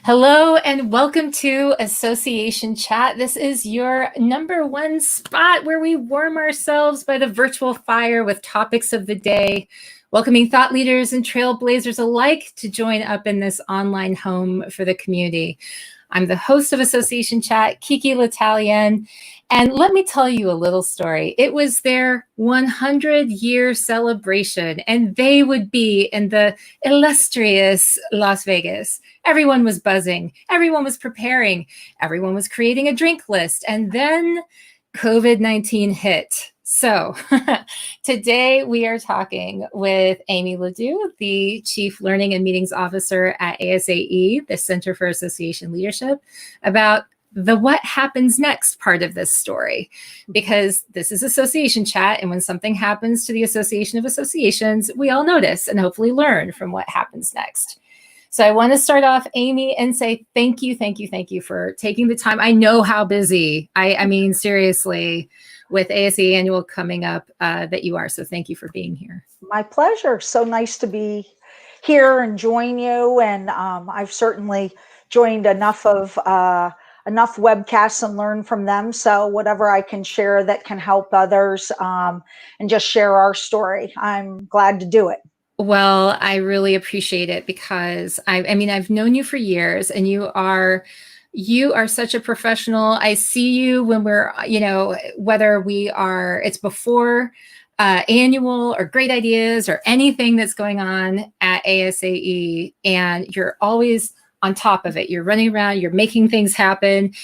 Hello and welcome to Association Chat. This is your number one spot where we warm ourselves by the virtual fire with topics of the day, welcoming thought leaders and trailblazers alike to join up in this online home for the community. I'm the host of Association Chat, Kiki L'Italienne, and let me tell you a little story. It was their 100-year celebration, and they would be in the illustrious Las Vegas. Everyone was buzzing. Everyone was preparing. Everyone was creating a drink list. And then COVID-19 hit. So today we are talking with Amy Ledoux, the Chief Learning and Meetings Officer at ASAE, the Center for Association Leadership, about the what happens next part of this story, because this is Association Chat. And when something happens to the Association of Associations, we all notice and hopefully learn from what happens next. So I want to start off, Amy, and say thank you for taking the time. I know how busy, I mean, seriously, with ASEA Annual coming up that you are. So thank you for being here. My pleasure. So nice to be here and join you. And I've certainly joined enough webcasts and learned from them. So whatever I can share that can help others and just share our story, I'm glad to do it. Well, I really appreciate it because I mean, I've known you for years and you are such a professional. I see you when we're, whether it's before annual or great ideas or anything that's going on at ASAE, and you're always on top of it. You're running around, you're making things happen.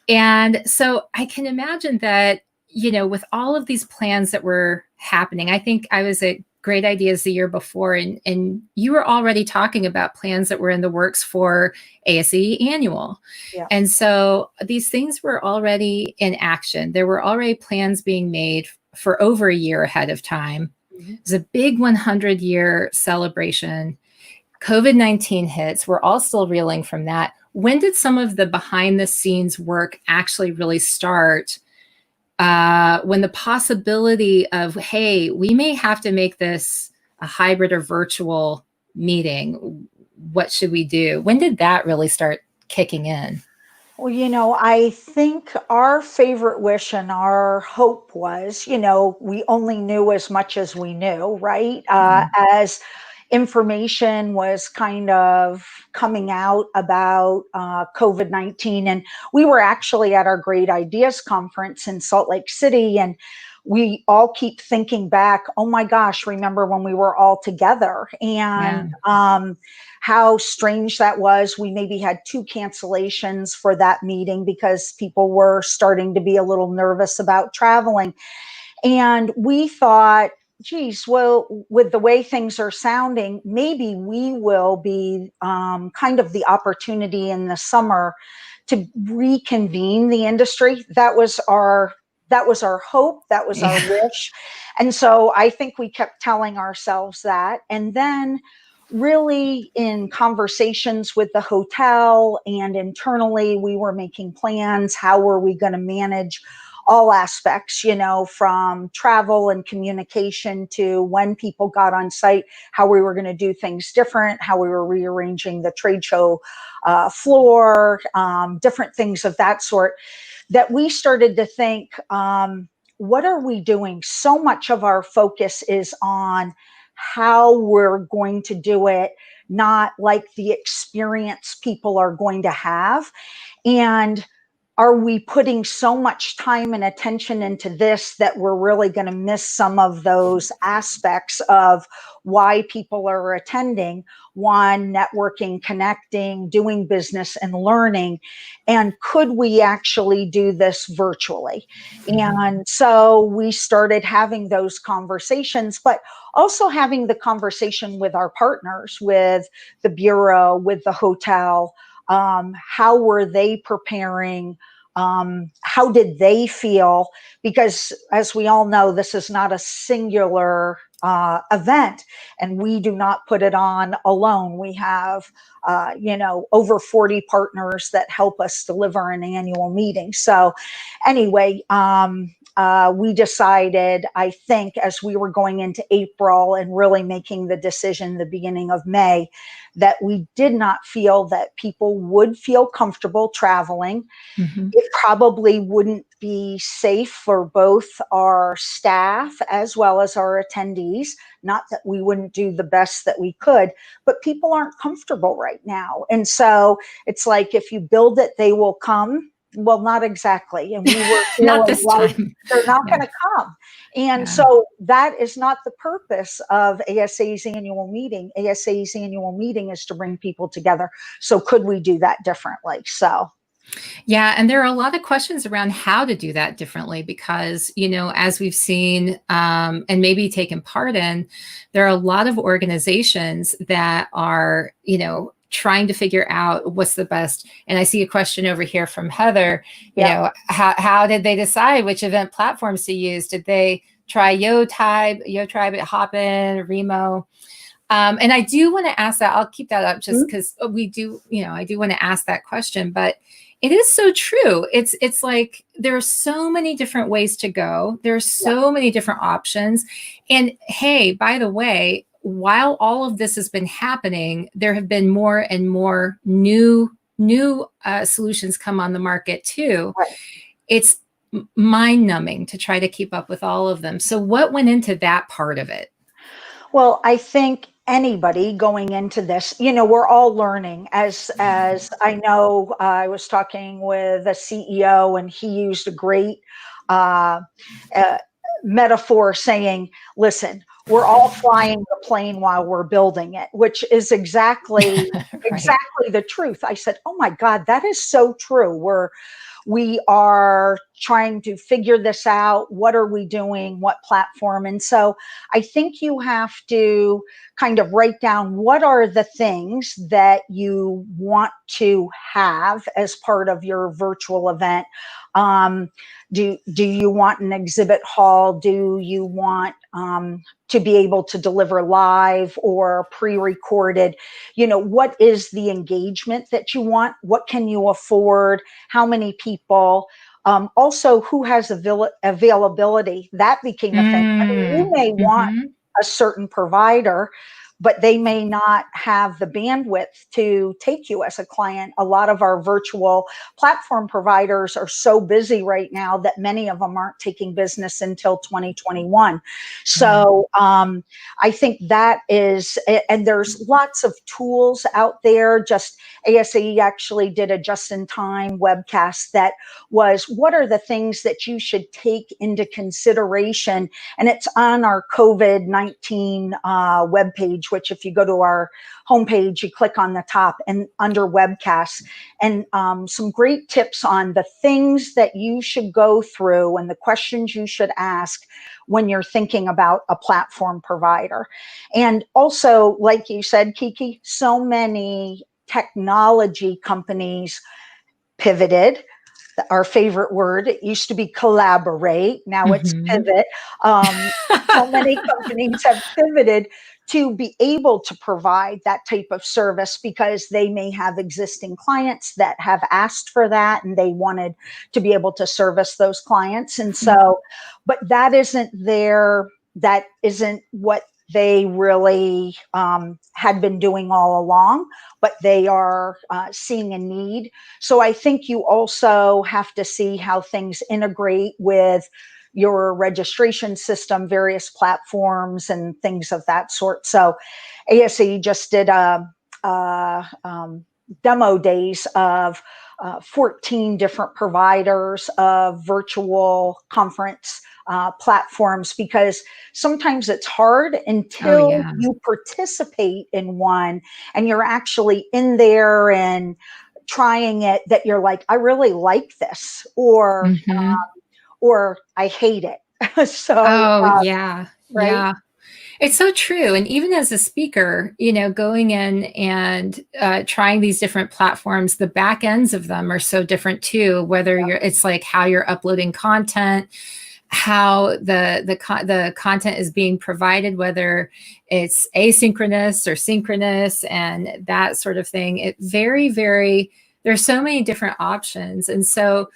And so I can imagine that, with all of these plans that were happening, I think I was at Great Ideas the year before, and you were already talking about plans that were in the works for ASE Annual. Yeah. And so these things were already in action. There were already plans being made for over a year ahead of time. Mm-hmm. It was a big 100-year celebration. COVID-19 hits. We're all still reeling from that. When did some of the behind the scenes work actually really start? When the possibility of, hey, we may have to make this a hybrid or virtual meeting, what should we do? When did that really start kicking in? Well, I think our favorite wish and our hope was, we only knew as much as we knew, right? Mm-hmm. As information was kind of coming out about COVID-19. And we were actually at our Great Ideas Conference in Salt Lake City. And we all keep thinking back, oh my gosh, remember when we were all together? And how strange that was. We maybe had 2 cancellations for that meeting because people were starting to be a little nervous about traveling. And we thought, geez, well, with the way things are sounding, maybe we will be kind of the opportunity in the summer to reconvene the industry. That was our hope. That was our wish. And so I think we kept telling ourselves that. And then really in conversations with the hotel and internally, we were making plans. How were we going to manage all aspects, from travel and communication to when people got on site, how we were going to do things different, how we were rearranging the trade show floor, different things of that sort, that we started to think, what are we doing? So much of our focus is on how we're going to do it, not like the experience people are going to have. And are we putting so much time and attention into this that we're really going to miss some of those aspects of why people are attending? One, networking, connecting, doing business, and learning. And could we actually do this virtually? And so we started having those conversations, but also having the conversation with our partners, with the Bureau, with the hotel. How were they preparing? How did they feel? Because as we all know, this is not a singular event, and we do not put it on alone. We have, over 40 partners that help us deliver an annual meeting. So anyway, we decided, I think, as we were going into April and really making the decision the beginning of May, that we did not feel that people would feel comfortable traveling. Mm-hmm. It probably wouldn't be safe for both our staff as well as our attendees. Not that we wouldn't do the best that we could, but people aren't comfortable right now. And so it's like, if you build it, they will come. Well, not exactly. And we were Not feeling this like time. they're not Yeah. going to come. And Yeah. so that is not the purpose of ASAE's annual meeting. ASAE's annual meeting is to bring people together. So could we do that differently? So. Yeah, and there are a lot of questions around how to do that differently because, as we've seen and maybe taken part in, there are a lot of organizations that are, trying to figure out what's the best. And I see a question over here from Heather, how did they decide which event platforms to use? Did they try YoTribe, Hopin, Remo? And I do want to ask that. I'll keep that up just because we do, I do want to ask that question, but it is so true. It's like there are so many different ways to go. There's so many different options. And hey, by the way, while all of this has been happening, there have been more and more new solutions come on the market too. Right. It's mind-numbing to try to keep up with all of them. So what went into that part of it? Well, I think anybody going into this, we're all learning. As I know, I was talking with a CEO, and he used a great metaphor, saying, "Listen, we're all flying the plane while we're building it," which is exactly the truth. I said, "Oh my God, that is so true." We are trying to figure this out. What are we doing? What platform? And so I think you have to kind of write down, what are the things that you want to have as part of your virtual event. Do you want an exhibit hall? Do you want to be able to deliver live or pre-recorded? What is the engagement that you want? What can you afford? How many people? Also, who has availability? That became a thing. I mean, you may want a certain provider, but they may not have the bandwidth to take you as a client. A lot of our virtual platform providers are so busy right now that many of them aren't taking business until 2021. So I think that is, and there's lots of tools out there. Just ASAE actually did a just-in-time webcast that was, what are the things that you should take into consideration? And it's on our COVID-19 webpage, which if you go to our homepage, you click on the top and under webcasts, and some great tips on the things that you should go through and the questions you should ask when you're thinking about a platform provider. And also, like you said, Kiki, so many technology companies pivoted. Our favorite word, it used to be collaborate, now it's pivot. So many companies have pivoted to be able to provide that type of service because they may have existing clients that have asked for that, and they wanted to be able to service those clients. And so, but that isn't what they really had been doing all along, but they are seeing a need. So I think you also have to see how things integrate with your registration system, various platforms, and things of that sort. So ASE just did demo days of 14 different providers of virtual conference platforms, because sometimes it's hard until you participate in one and you're actually in there and trying it, that you're like, I really like this, or I hate it. So, right? It's so true. And even as a speaker, going in and trying these different platforms, the back ends of them are so different too, whether it's like how you're uploading content, how the content is being provided, whether it's asynchronous or synchronous and that sort of thing. It there's so many different options. And so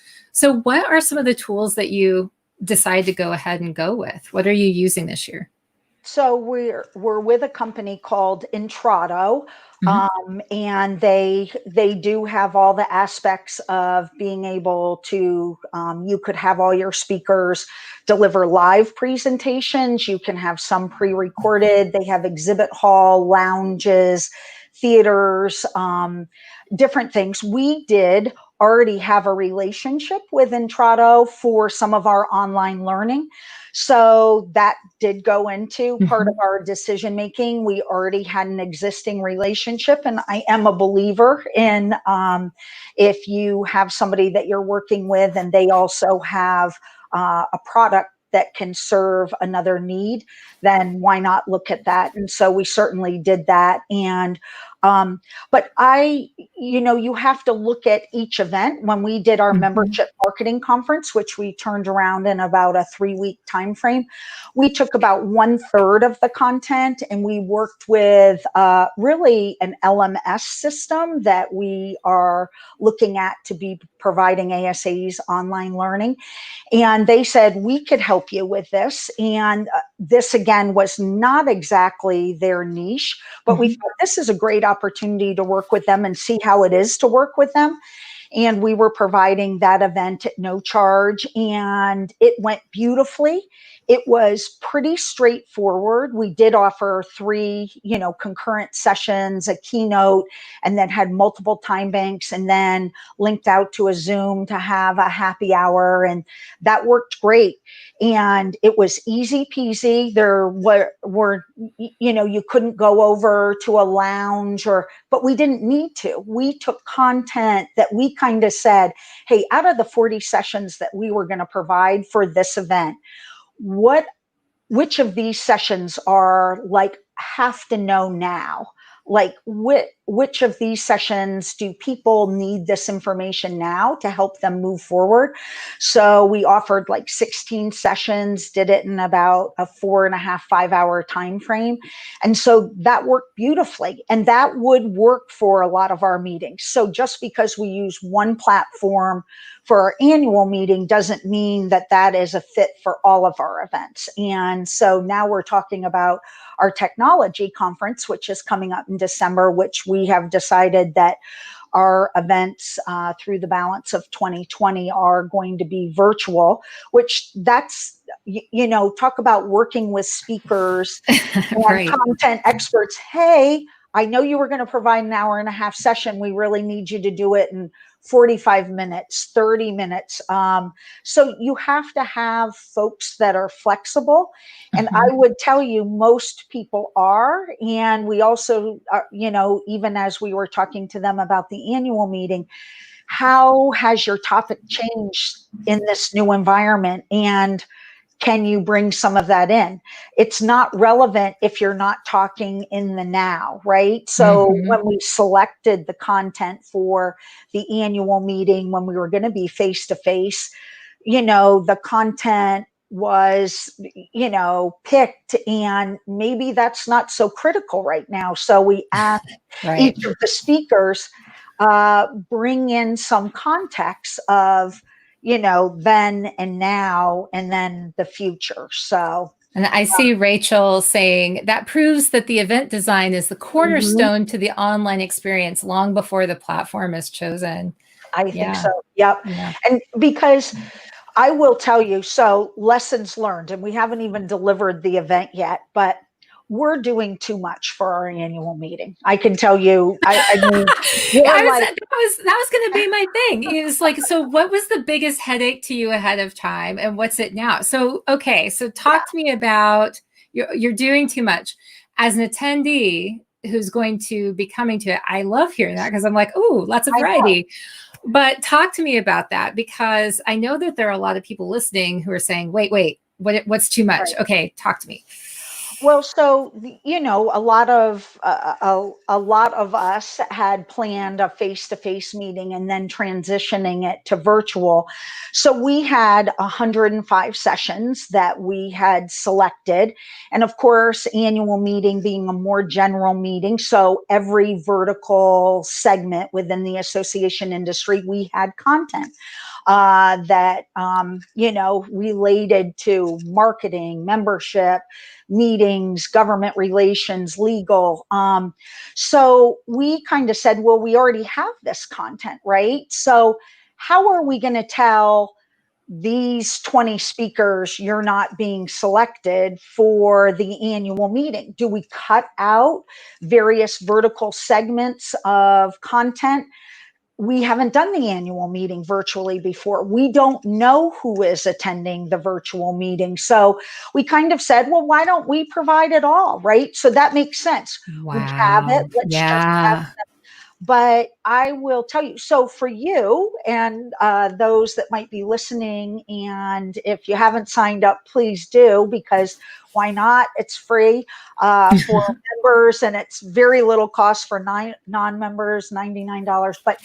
what are some of the tools that you decide to go ahead and go with? What are you using this year? So we're with a company called Intrado, and they do have all the aspects of being able to. You could have all your speakers deliver live presentations. You can have some pre-recorded. They have exhibit hall, lounges, theaters, different things. We did already have a relationship with Intrado for some of our online learning. So that did go into part of our decision making. We already had an existing relationship, and I am a believer in if you have somebody that you're working with and they also have a product that can serve another need, then why not look at that? And so we certainly did that. And but you have to look at each event. When we did our membership marketing conference, which we turned around in about a 3-week time frame, we took about 1/3 of the content and we worked with really an LMS system that we are looking at to be providing ASAE's online learning. And they said, we could help you with this. And this, again, was not exactly their niche, but we thought this is a great opportunity to work with them and see how it is to work with them. And we were providing that event at no charge, and it went beautifully. It was pretty straightforward. We did offer 3, concurrent sessions, a keynote, and then had multiple time banks, and then linked out to a Zoom to have a happy hour. And that worked great. And it was easy peasy. There were you couldn't go over to a lounge but we didn't need to. We took content that we kind of said, hey, out of the 40 sessions that we were going to provide for this event, which of these sessions are like have to know now? Like which of these sessions do people need this information now to help them move forward? So we offered like 16 sessions, did it in about a 4.5, 5-hour time frame. And so that worked beautifully. And that would work for a lot of our meetings. So just because we use one platform for our annual meeting doesn't mean that that is a fit for all of our events. And so now we're talking about our technology conference, which is coming up in December, which we have decided that our events through the balance of 2020 are going to be virtual, which that's, talk about working with speakers and content experts. Hey, I know you were going to provide an 1.5-hour session. We really need you to do it in 45 minutes, 30 minutes. So you have to have folks that are flexible. And I would tell you, most people are. And we also, even as we were talking to them about the annual meeting, how has your topic changed in this new environment? And can you bring some of that in? It's not relevant if you're not talking in the now, right? So when we selected the content for the annual meeting, when we were going to be face to face, the content was, picked, and maybe that's not so critical right now. So we asked each of the speakers, bring in some context of, then and now, and then the future. So, and I see Rachel saying that proves that the event design is the cornerstone to the online experience long before the platform is chosen. I think so. Yep. Yeah. And because I will tell you, so lessons learned, and we haven't even delivered the event yet, but we're doing too much for our annual meeting. I can tell you. I mean, that was going to be my thing. It was like, so what was the biggest headache to you ahead of time, and what's it now? So okay, so talk to me about you're doing too much as an attendee who's going to be coming to it. I love hearing that because I'm like, oh, lots of variety. But talk to me about that, because I know that there are a lot of people listening who are saying, wait, what's too much? Okay, talk to me. Well, so a lot of a lot of us had planned a face-to-face meeting and then transitioning it to virtual. So we had 105 sessions that we had selected, and of course, annual meeting being a more general meeting. So every vertical segment within the association industry, we had content that related to marketing, membership, meetings, government relations, legal. So we kind of said, well, we already have this content, right? So how are we going to tell these 20 speakers you're not being selected for the annual meeting? Do we cut out various vertical segments of content? We haven't done the annual meeting virtually before. We don't know who is attending the virtual meeting. So we kind of said, well, why don't we provide it all, right? So that makes sense. We have it. Wow. Let's just have. Yeah. But I will tell you, so for you and those that might be listening, and if you haven't signed up, please do, because why not? It's free for members, and it's very little cost for non-members, $99. But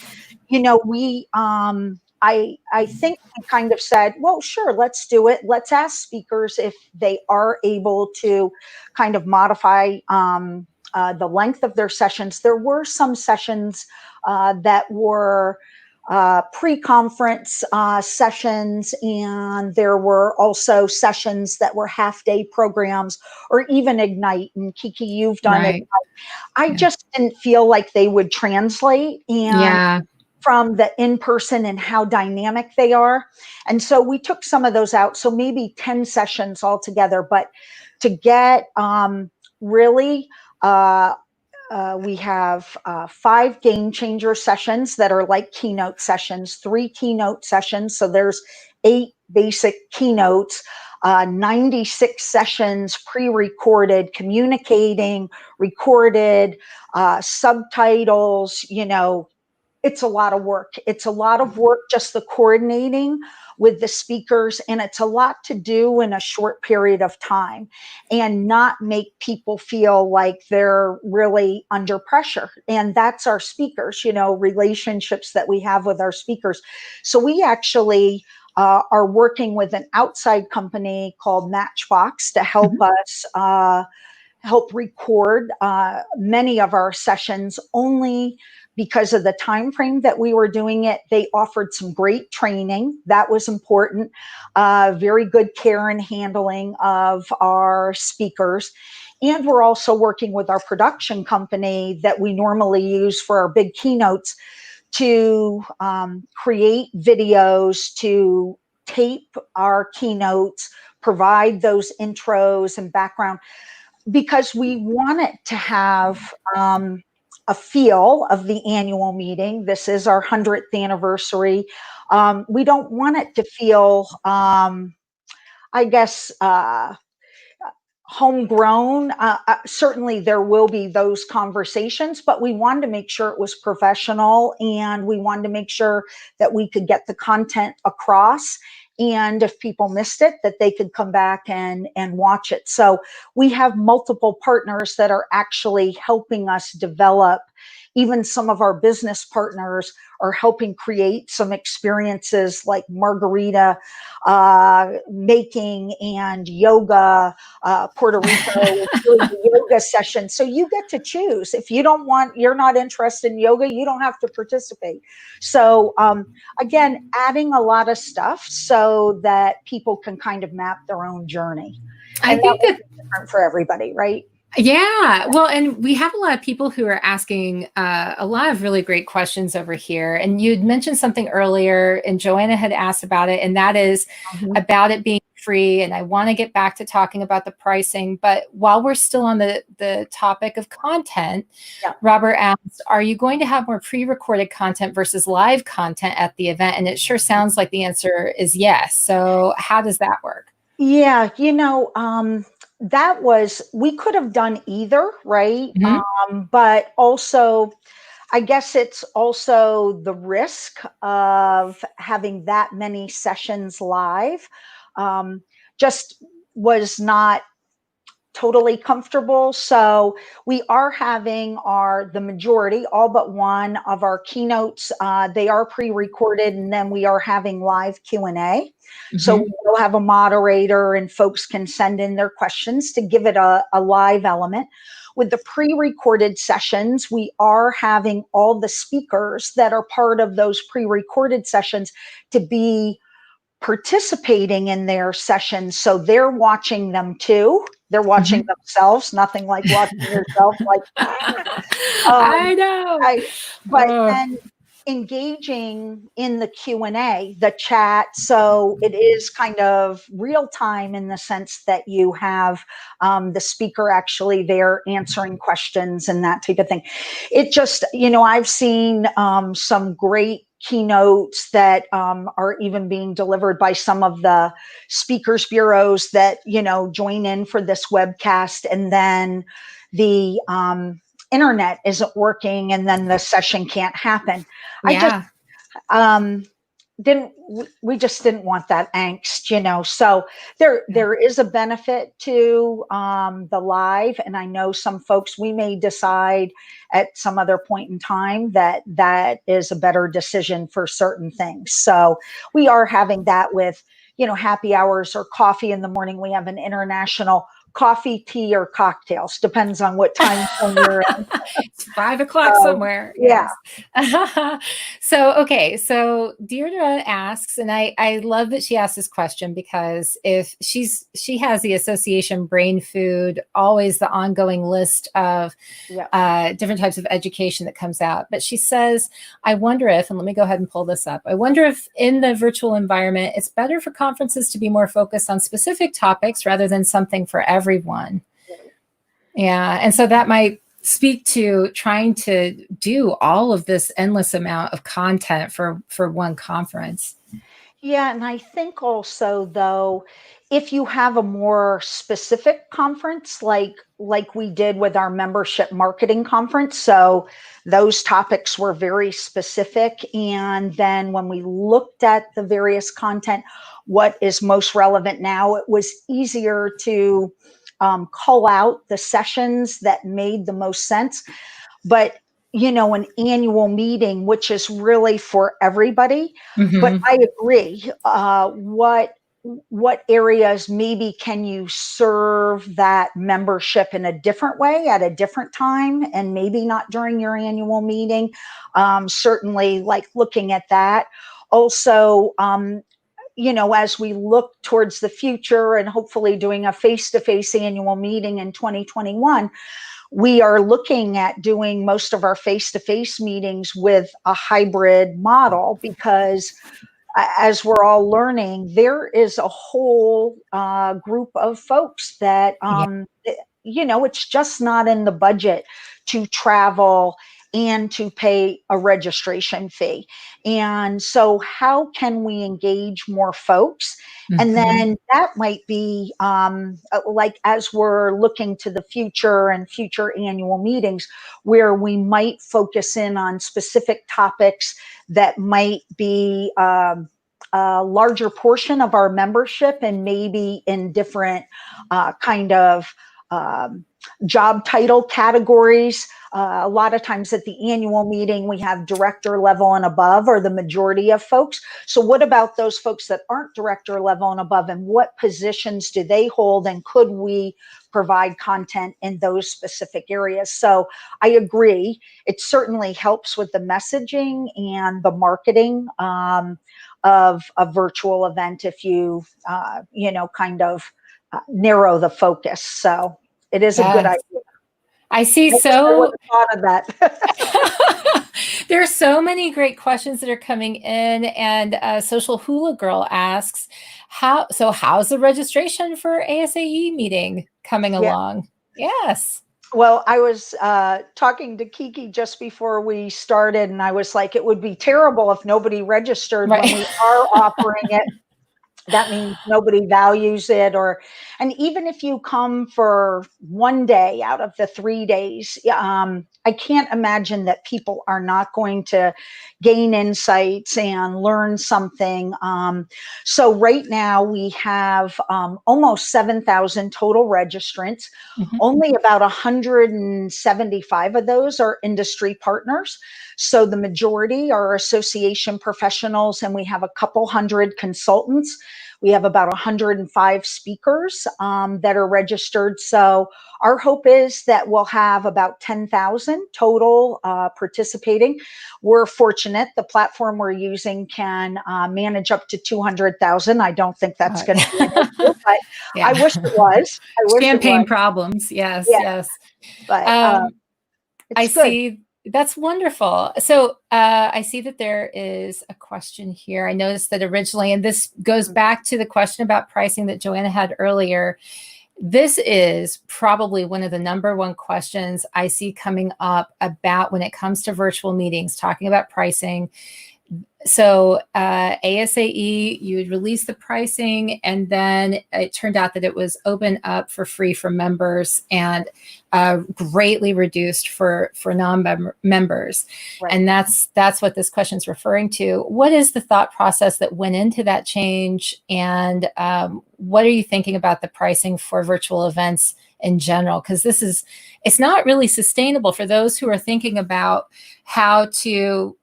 we I think we kind of said, well, sure, let's do it. Let's ask speakers if they are able to kind of modify the length of their sessions. There were some sessions that were pre-conference sessions, and there were also sessions that were half-day programs or even Ignite. And Kiki, you've done it. Right. I Yeah. just didn't feel like they would translate, and Yeah. from the in-person and how dynamic they are. And so we took some of those out. So maybe 10 sessions altogether, but to get really, we have 5 game changer sessions that are like keynote sessions, 3 keynote sessions. So there's 8 basic keynotes, 96 sessions pre-recorded, communicating, recorded, subtitles, it's a lot of work. It's a lot of work, just the coordinating with the speakers, and it's a lot to do in a short period of time and not make people feel like they're really under pressure. And that's our speakers, relationships that we have with our speakers. So we actually are working with an outside company called Matchbox to help Mhm. us help record many of our sessions. Only because of the time frame that we were doing it, they offered some great training. That was important. Very good care and handling of our speakers. And we're also working with our production company that we normally use for our big keynotes to create videos, to tape our keynotes, provide those intros and background, because we want it to have a feel of the annual meeting. This is our 100th anniversary. We don't want it to feel, I guess, homegrown. Certainly, there will be those conversations, but we wanted to make sure it was professional, and we wanted to make sure that we could get the content across. And if people missed it, that they could come back and watch it. So we have multiple partners that are actually helping us develop. Even some of our business partners are helping create some experiences like margarita making and yoga. Puerto Rico is doing the yoga session. So you get to choose. If you're not interested in yoga, you don't have to participate. So again, adding a lot of stuff so that people can kind of map their own journey. I And that think will that be different for everybody, right? Yeah, well, and we have a lot of people who are asking a lot of really great questions over here. And you'd mentioned something earlier, and Joanna had asked about it, and that is Mhm. about it being free. And I want to get back to talking about the pricing. But while we're still on the topic of content, Yeah. Robert asked, are you going to have more pre-recorded content versus live content at the event? And it sure sounds like the answer is yes. So how does that work? Yeah, we could have done either, right? Mhm. But also, I guess it's also the risk of having that many sessions live. Just was not totally comfortable. So we are having the majority, all but one of our keynotes. They are pre-recorded, and then we are having live Q&A. So we will have a moderator and folks can send in their questions to give it a live element. With the pre-recorded sessions, we are having all the speakers that are part of those pre-recorded sessions to be participating in their sessions. So they're watching them too. They're watching themselves, nothing like watching yourself like, I know. but then engaging in the Q&A, the chat. So it is kind of real time in the sense that you have the speaker actually there answering questions and that type of thing. It just, I've seen some great keynotes that are even being delivered by some of the speakers bureaus that, join in for this webcast, and then the internet isn't working and then the session can't happen. I just we just didn't want that angst, so there is a benefit to the live, and I know some folks, we may decide at some other point in time that is a better decision for certain things. So we are having that with happy hours or coffee in the morning. We have an international coffee, tea, or cocktails, depends on what time zone you're in. It's 5 o'clock somewhere. Yeah. Yes. So Deirdre asks, and I love that she asked this question, because if she has the association brain food, always the ongoing list of different types of education that comes out. But she says, I wonder if, and let me go ahead and pull this up. I wonder if in the virtual environment, it's better for conferences to be more focused on specific topics rather than something for everyone. Yeah. And so that might speak to trying to do all of this endless amount of content for one conference. Yeah. And I think also, though, if you have a more specific conference, like we did with our membership marketing conference, so those topics were very specific. And then when we looked at the various content, what is most relevant now, it was easier to call out the sessions that made the most sense. But an annual meeting, which is really for everybody. But I agree. What areas maybe can you serve that membership in a different way at a different time, and maybe not during your annual meeting? Certainly, like looking at that. Also, as we look towards the future and hopefully doing a face-to-face annual meeting in 2021, we are looking at doing most of our face-to-face meetings with a hybrid model, because as we're all learning, there is a whole group of folks that, it's just not in the budget to travel and to pay a registration fee. And so how can we engage more folks? And then that might be like, as we're looking to the future and future annual meetings, where we might focus in on specific topics that might be a larger portion of our membership, and maybe in different kind of job title categories. A lot of times at the annual meeting, we have director level and above, or the majority of folks. So what about those folks that aren't director level and above, and what positions do they hold, and could we provide content in those specific areas? So I agree. It certainly helps with the messaging and the marketing of a virtual event if you, kind of narrow the focus. So it is a good idea. I see. I would have thought of that. There are so many great questions that are coming in, and Social Hula Girl asks, how's the registration for ASAE meeting coming along? Yes. Well, I was talking to Kiki just before we started, and I was like, it would be terrible if nobody registered when we are offering it. that means nobody values it. And even if you come for one day out of the 3 days, I can't imagine that people are not going to gain insights and learn something. So right now we have almost 7,000 total registrants. Mhm. Only about 175 of those are industry partners. So the majority are association professionals, and we have a couple hundred consultants. We have about 105 speakers that are registered. So our hope is that we'll have about 10,000 total participating. We're fortunate. The platform we're using can manage up to 200,000. I don't think that's going to be an issue, but I Yeah. wish it was. I wish it Champagne was. problems. Yes, Yeah, yes. but Um, I it's good. see. That's wonderful. So I see that there is a question here. I noticed that originally, and this goes back to the question about pricing that Joanna had earlier. This is probably one of the number one questions I see coming up about when it comes to virtual meetings, talking about pricing. So ASAE, you would release the pricing, and then it turned out that it was open up for free for members and greatly reduced for non-members. Right. And that's what this question is referring to. What is the thought process that went into that change, and what are you thinking about the pricing for virtual events in general? Because it's not really sustainable for those who are thinking about how to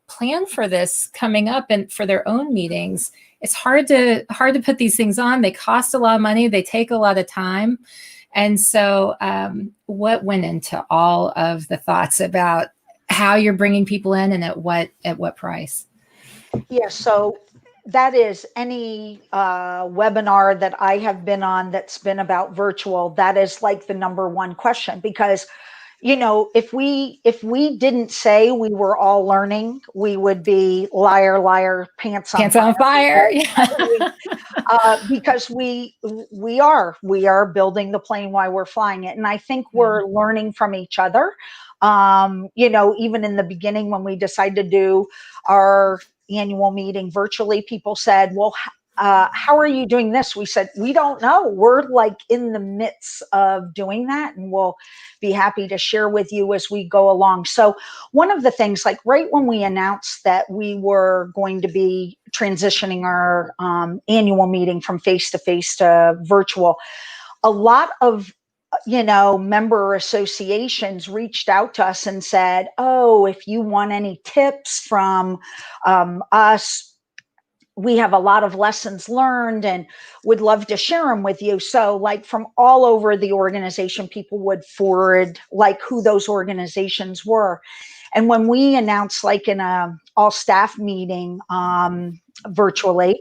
plan for this coming up and for their own meetings. It's hard to put these things on. They cost a lot of money. They take a lot of time. And so what went into all of the thoughts about how you're bringing people in and at what price? Yeah, so that is any webinar that I have been on that's been about virtual. That is like the number one question, because if we didn't say we were all learning, we would be liar, liar, pants on Pants fire. on fire. Right? Yeah. Because we are building the plane while we're flying it, and I think Yeah. we're learning from each other. Even in the beginning when we decided to do our annual meeting virtually, people said, well, how are you doing this? We said, we don't know. We're like in the midst of doing that, and we'll be happy to share with you as we go along. So one of the things, like right when we announced that we were going to be transitioning our annual meeting from face to face to virtual, a lot of member associations reached out to us and said, oh, if you want any tips from us, we have a lot of lessons learned and would love to share them with you. So like from all over the organization, people would forward like who those organizations were. And when we announced, like in a all staff meeting virtually,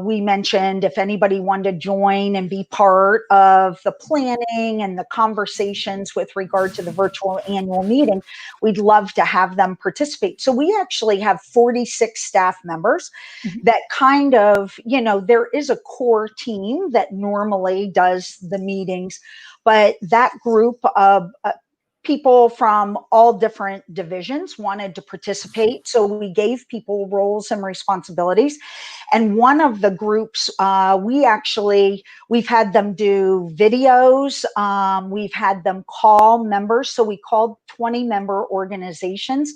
we mentioned if anybody wanted to join and be part of the planning and the conversations with regard to the virtual annual meeting, we'd love to have them participate. So we actually have 46 staff members Mhm. that kind of, there is a core team that normally does the meetings, but that group of people from all different divisions wanted to participate. So we gave people roles and responsibilities. And one of the groups, we've had them do videos. We've had them call members. So we called 20 member organizations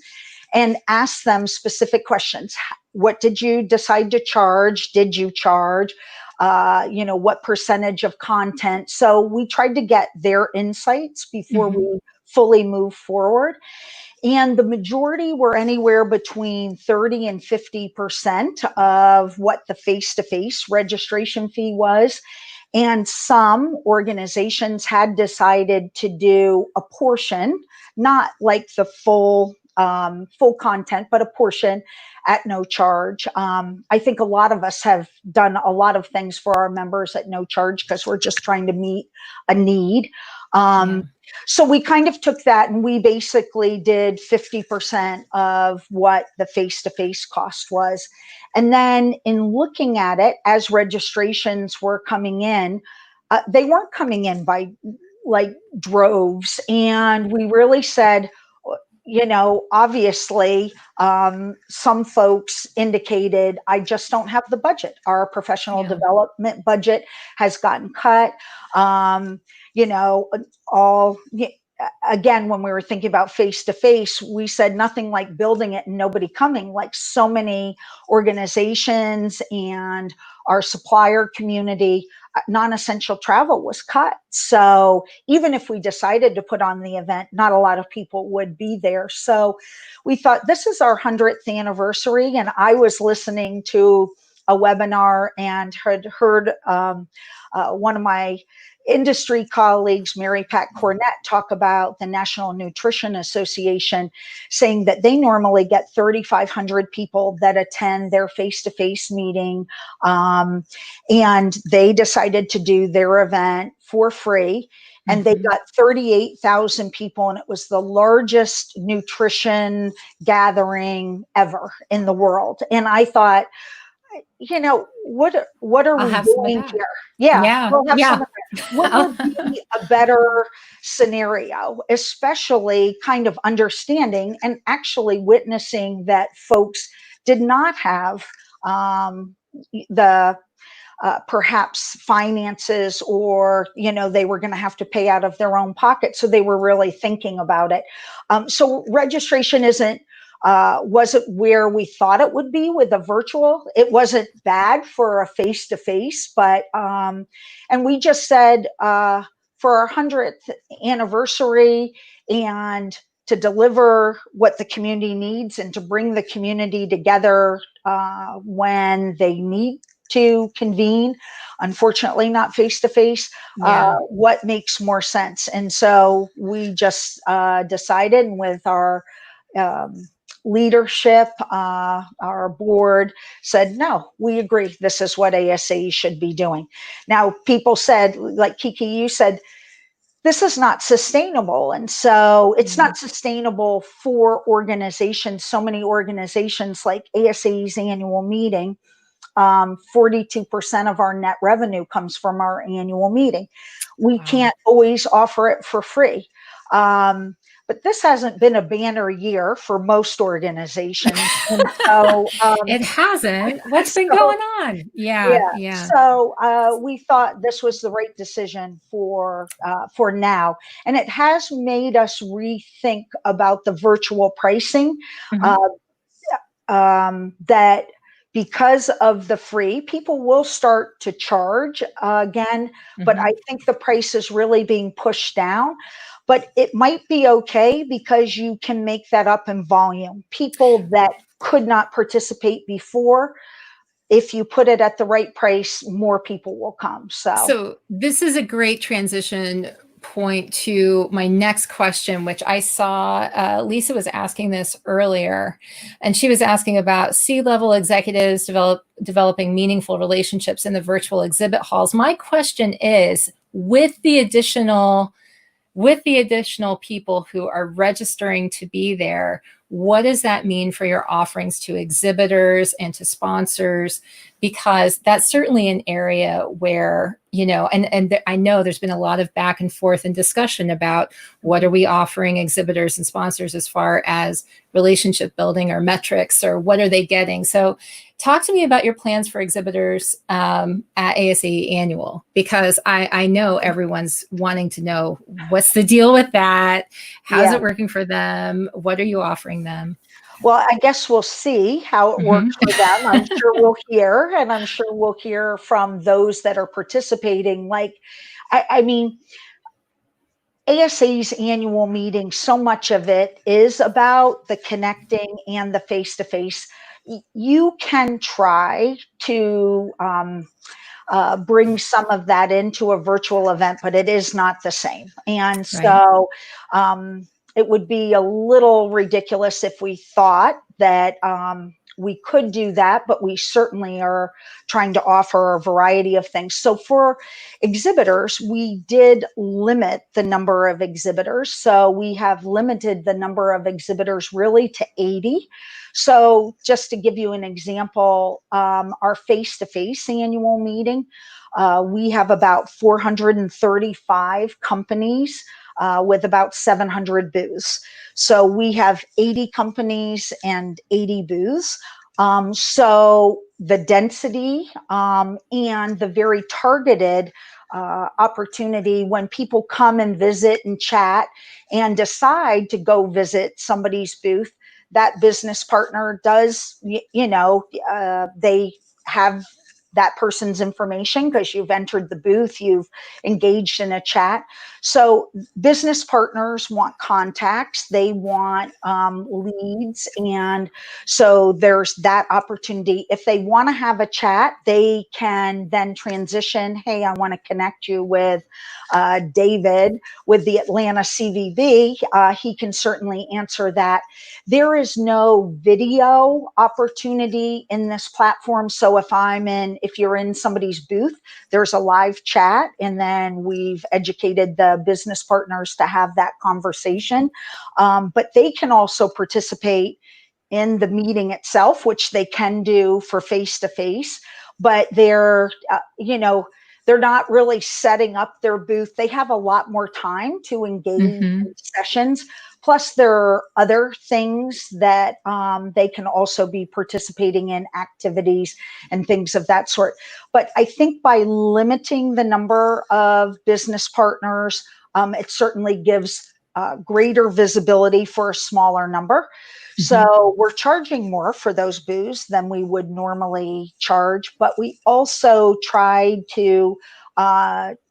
and asked them specific questions. What did you decide to charge? Did you charge? What percentage of content? So we tried to get their insights before Mhm. we fully move forward. And the majority were anywhere between 30 and 50% of what the face to face registration fee was. And some organizations had decided to do a portion, not like the full content, but a portion at no charge. I think a lot of us have done a lot of things for our members at no charge because we're just trying to meet a need. Yeah. So we kind of took that and we basically did 50% of what the face-to-face cost was. And then in looking at it, as registrations were coming in, they weren't coming in by like droves. And we really said, obviously, some folks indicated, I just don't have the budget. Our professional Yeah. development budget has gotten cut. Um, you know, all again, when we were thinking about face to face, we said nothing like building it and nobody coming. Like so many organizations and our supplier community, non-essential travel was cut. So even if we decided to put on the event, not a lot of people would be there. So we thought this is our 100th anniversary. And I was listening to a webinar and had heard one of my industry colleagues, Mary Pat Cornett, talk about the National Nutrition Association, saying that they normally get 3,500 people that attend their face-to-face meeting. And they decided to do their event for free. And they got 38,000 people, and it was the largest nutrition gathering ever in the world. And I thought, what are I'll we have some of doing that. here? Yeah, Yeah. we'll have Yeah. some of that. What would be a better scenario, especially kind of understanding and actually witnessing that folks did not have the perhaps finances, or they were going to have to pay out of their own pocket, so they were really thinking about it. So registration wasn't where we thought it would be with a virtual. It wasn't bad for a face-to-face, but and we just said, for our 100th anniversary, and to deliver what the community needs and to bring the community together when they need to convene, unfortunately not face to face, Yeah. what makes more sense. And so we just decided, with our leadership, our board said, no, we agree, this is what ASAE should be doing. Now, people said, like Kiki, you said, this is not sustainable. And so it's not sustainable for organizations. So many organizations, like ASAE's annual meeting, 42% of our net revenue comes from our annual meeting. We can't always offer it for free. But this hasn't been a banner year for most organizations. And so, It hasn't. What's been so going on? Yeah. yeah, Yeah. so we thought this was the right decision for now, and it has made us rethink about the virtual pricing. Uh, that because of the free, people will start to charge again, but I think the price is really being pushed down. But it might be okay because you can make that up in volume. People that could not participate before, if you put it at the right price, more people will come. So this is a great transition point to my next question, which I saw Lisa was asking this earlier, and she was asking about C-level executives developing meaningful relationships in the virtual exhibit halls. My question is, with the additional people who are registering to be there, what does that mean for your offerings to exhibitors and to sponsors? Because that's certainly an area where, and I know there's been a lot of back and forth and discussion about what are we offering exhibitors and sponsors as far as relationship building or metrics, or what are they getting? So talk to me about your plans for exhibitors at ASAE Annual, because I know everyone's wanting to know, what's the deal with that? How's it working for them? What are you offering them? Well, I guess we'll see how it works for them. I'm sure we'll hear, and I'm sure we'll hear from those that are participating. Like, I mean, ASA's annual meeting, so much of it is about the connecting and the face-to-face. You can try to bring some of that into a virtual event, but it is not the same. And so it would be a little ridiculous if we thought that we could do that, but we certainly are trying to offer a variety of things. So for exhibitors, we did limit the number of exhibitors. So we have limited the number of exhibitors really to 80. So just to give you an example, our face-to-face annual meeting, we have about 435 companies with about 700 booths. So we have 80 companies and 80 booths. So the density and the very targeted opportunity when people come and visit and chat and decide to go visit somebody's booth, that business partner does, they have that person's information because you've entered the booth, you've engaged in a chat. So business partners want contacts, they want leads. And so there's that opportunity. If they want to have a chat, they can then transition. Hey, I want to connect you with David with the Atlanta CVB. He can certainly answer that. There is no video opportunity in this platform. So if you're in somebody's booth, there's a live chat, and then we've educated the business partners to have that conversation. But they can also participate in the meeting itself, which they can do for face-to-face, but they're not really setting up their booth. They have a lot more time to engage in sessions. Plus, there are other things that they can also be participating in, activities and things of that sort. But I think by limiting the number of business partners, it certainly gives greater visibility for a smaller number. So we're charging more for those booths than we would normally charge, but we also tried to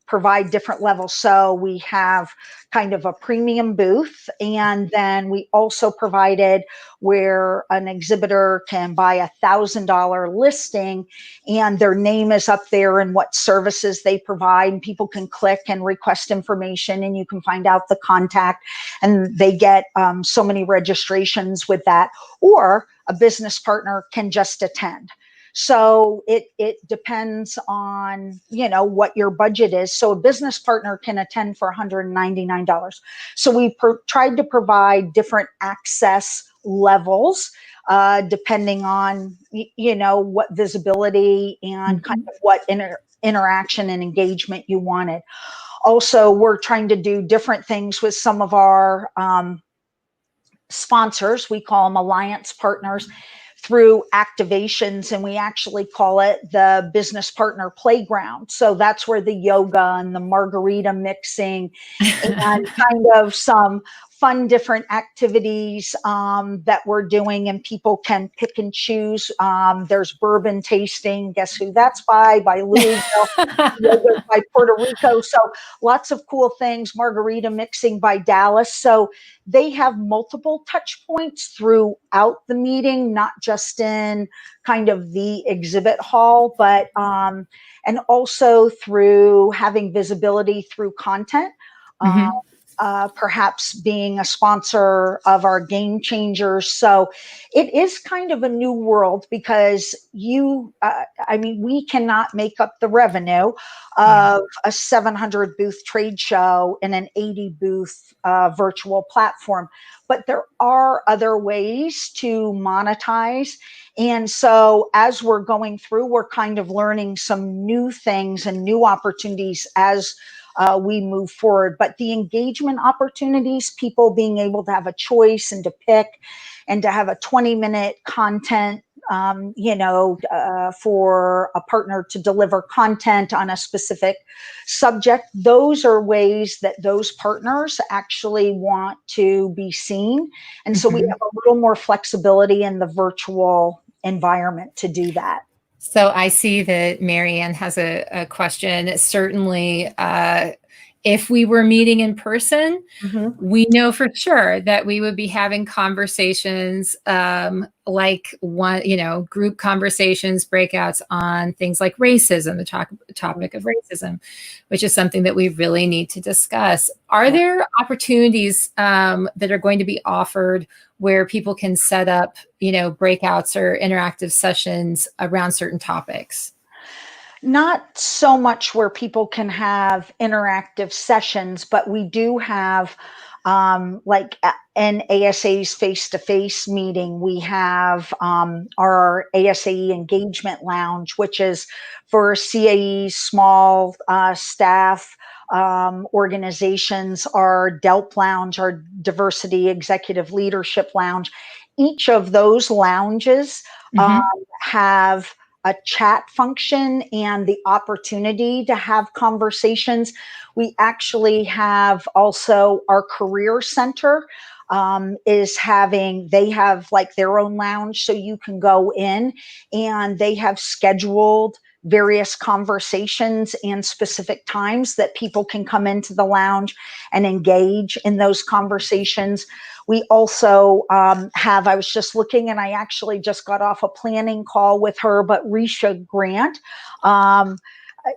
provide different levels. So we have kind of a premium booth, and then we also provided where an exhibitor can buy $1,000 listing and their name is up there and what services they provide, and people can click and request information, and you can find out the contact, and they get so many registrations with that. Or a business partner can just attend. So it depends on, what your budget is. So a business partner can attend for $199. So we tried to provide different access levels depending on, what visibility and kind of what interaction and engagement you wanted. Also, we're trying to do different things with some of our sponsors. We call them alliance partners, through activations, and we actually call it the business partner playground. So that's where the yoga and the margarita mixing and kind of some fun different activities that we're doing, and people can pick and choose. There's bourbon tasting. Guess who that's by Louisville. Yoga by Puerto Rico. So lots of cool things. Margarita mixing by Dallas. So they have multiple touch points throughout the meeting, not just in kind of the exhibit hall, but and also through having visibility through content. Perhaps being a sponsor of our Game Changers. So it is kind of a new world because we cannot make up the revenue of a 700 booth trade show and an 80 booth virtual platform. But there are other ways to monetize. And so as we're going through, we're kind of learning some new things and new opportunities as we move forward. But the engagement opportunities, people being able to have a choice and to pick and to have a 20-minute content, for a partner to deliver content on a specific subject, those are ways that those partners actually want to be seen. And so we have a little more flexibility in the virtual environment to do that. So I see that Marianne has a question. Certainly, if we were meeting in person, we know for sure that we would be having conversations like group conversations, breakouts on things like racism, the topic of racism, which is something that we really need to discuss. Are there opportunities that are going to be offered where people can set up, breakouts or interactive sessions around certain topics? Not so much where people can have interactive sessions, but we do have Like in ASAE's face-to-face meeting, we have our ASAE engagement lounge, which is for CAE small staff organizations, our DELP lounge, our diversity executive leadership lounge. Each of those lounges have a chat function and the opportunity to have conversations. We actually have also our career center they have like their own lounge, so you can go in and they have scheduled various conversations and specific times that people can come into the lounge and engage in those conversations. We also I was just looking, and I actually just got off a planning call with her, but Risha Grant,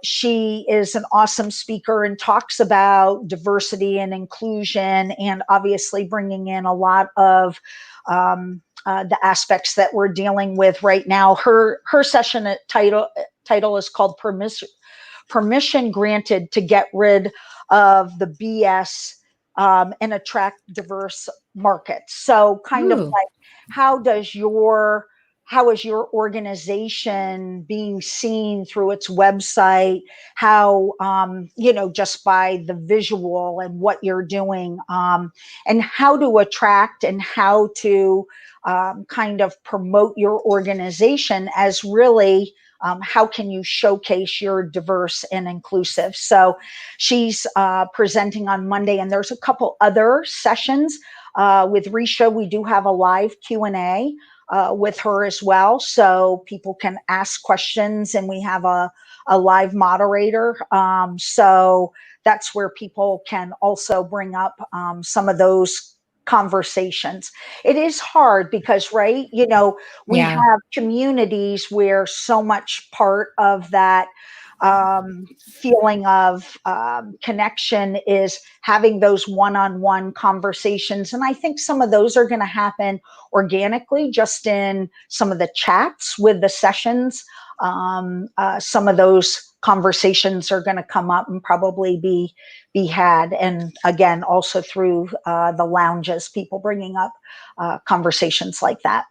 she is an awesome speaker and talks about diversity and inclusion, and obviously bringing in a lot of the aspects that we're dealing with right now. Her session title is called Permission Granted to Get Rid of the BS and Attract Diverse Markets. So kind of like, how is your organization being seen through its website? How, just by the visual and what you're doing, and how to attract and how to kind of promote your organization as really how can you showcase your diverse and inclusive? So she's presenting on Monday, and there's a couple other sessions with Risha. We do have a live Q&A with her as well, so people can ask questions, and we have a live moderator. So that's where people can also bring up some of those conversations. It is hard because, right, we have communities where so much part of that feeling of connection is having those one-on-one conversations. And I think some of those are going to happen organically just in some of the chats with the sessions. Some of those conversations are going to come up and probably be had. And again, also through the lounges, people bringing up conversations like that.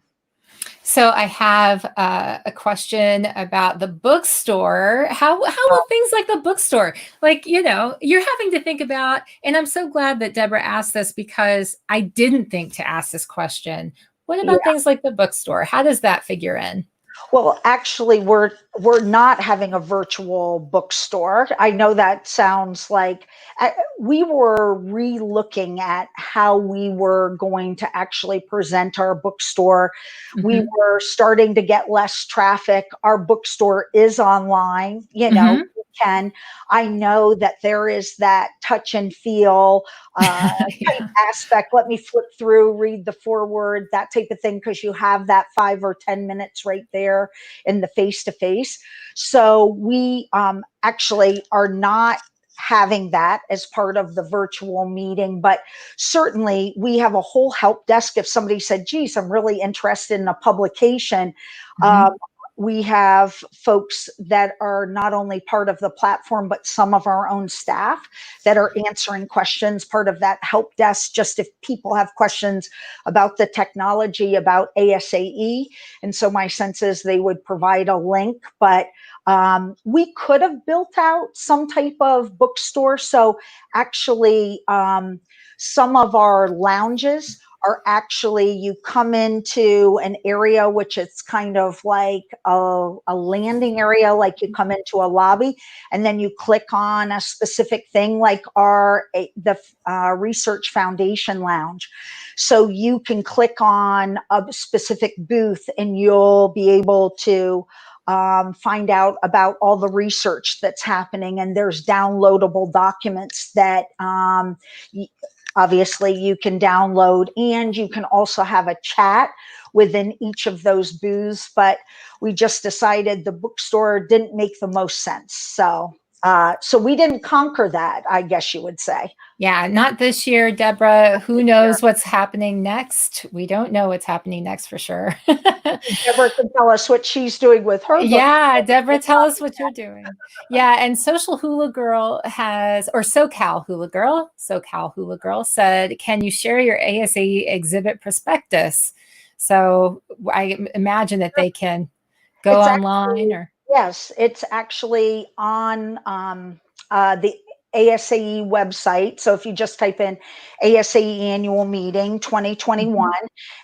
So I have a question about the bookstore. How will things like the bookstore, like, you're having to think about, and I'm so glad that Deborah asked this because I didn't think to ask this question. What about things like the bookstore? How does that figure in? Well, actually, we're not having a virtual bookstore. I know that sounds like we were re-looking at how we were going to actually present our bookstore. We were starting to get less traffic. Our bookstore is online, I know that there is that touch and feel type aspect. Let me flip through, read the foreword, that type of thing, because you have that 5 or 10 minutes right there in the face-to-face. So we actually are not having that as part of the virtual meeting, but certainly we have a whole help desk. If somebody said, geez, I'm really interested in a publication, we have folks that are not only part of the platform, but some of our own staff that are answering questions, part of that help desk, just if people have questions about the technology, about ASAE. And so my sense is they would provide a link, but we could have built out some type of bookstore. So actually, some of our lounges are actually, you come into an area which is kind of like a landing area, like you come into a lobby, and then you click on a specific thing, like the Research Foundation Lounge. So you can click on a specific booth, and you'll be able to find out about all the research that's happening, and there's downloadable documents that obviously you can download, and you can also have a chat within each of those booths. But we just decided the bookstore didn't make the most sense. So So we didn't conquer that, I guess you would say. Yeah, not this year, Deborah. Who knows what's happening next? We don't know what's happening next for sure. Deborah can tell us what she's doing with her book. Yeah, Deborah, tell us what you're doing. Yeah, and Social Hula Girl has, or SoCal Hula Girl said, can you share your ASAE exhibit prospectus? So I imagine that they can go It's online actually, or. yes, it's actually on the ASAE website. So if you just type in ASAE annual meeting 2021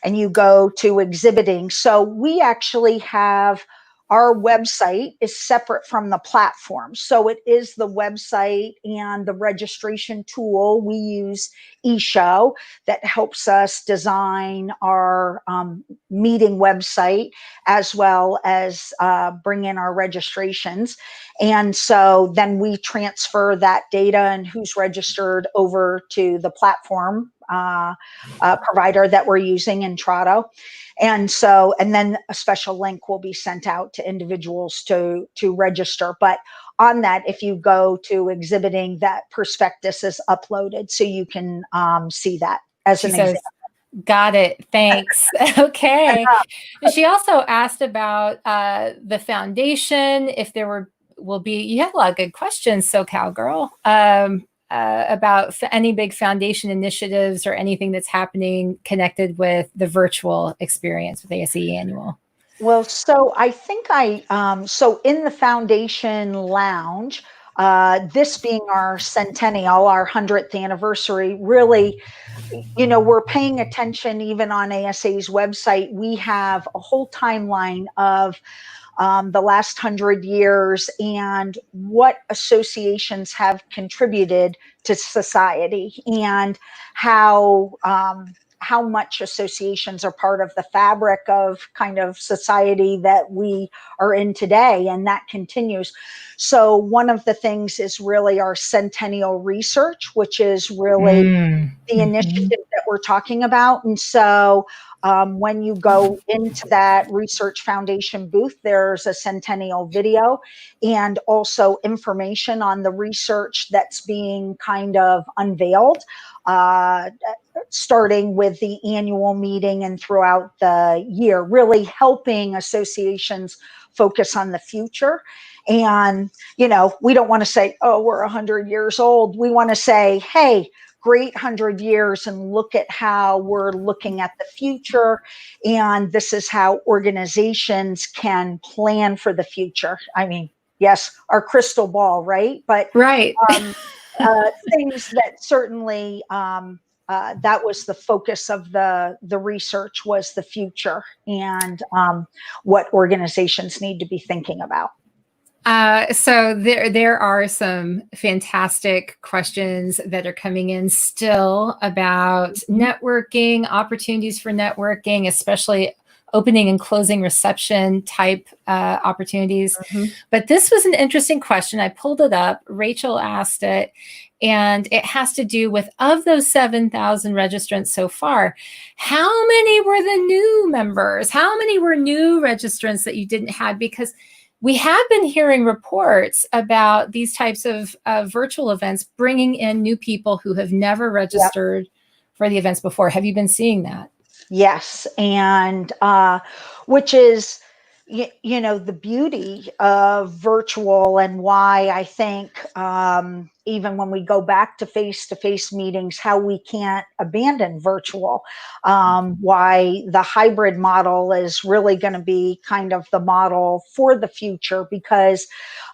and you go to exhibiting. So we actually have our website is separate from the platform. So it is the website and the registration tool. We use eShow that helps us design our meeting website as well as bring in our registrations. And so then we transfer that data and who's registered over to the platform provider that we're using in Trado. And so, and then a special link will be sent out to individuals to register. But on that, if you go to exhibiting, that prospectus is uploaded so you can see that as She an says, example. got it. Thanks. Okay. She also asked about the foundation, if there will be, you have a lot of good questions, SoCal Girl, about any big foundation initiatives or anything that's happening connected with the virtual experience with ASE Annual. Well, so I think so in the foundation lounge, this being our centennial, our 100th anniversary, really, we're paying attention even on ASA's website. We have a whole timeline of the last 100 years and what associations have contributed to society and how much associations are part of the fabric of kind of society that we are in today, and that continues. So one of the things is really our centennial research, which is really the initiative that we're talking about. And so when you go into that Research Foundation booth, there's a centennial video and also information on the research that's being kind of unveiled, starting with the annual meeting and throughout the year, really helping associations focus on the future. And, we don't want to say, oh, we're 100 years old. We want to say, hey, great 100 years and look at how we're looking at the future. And this is how organizations can plan for the future. I mean, yes, our crystal ball, right? But right. Things that certainly that was the focus of the research was the future and what organizations need to be thinking about. So there are some fantastic questions that are coming in still about networking, opportunities for networking, especially opening and closing reception type opportunities. But this was an interesting question. I pulled it up. Rachel asked it, and it has to do with, of those 7,000 registrants so far, how many were the new members? How many were new registrants that you didn't have? Because we have been hearing reports about these types of virtual events bringing in new people who have never registered for the events before. Have you been seeing that? Yes. And which is, the beauty of virtual and why I think even when we go back to face-to-face meetings, how we can't abandon virtual, why the hybrid model is really going to be kind of the model for the future, because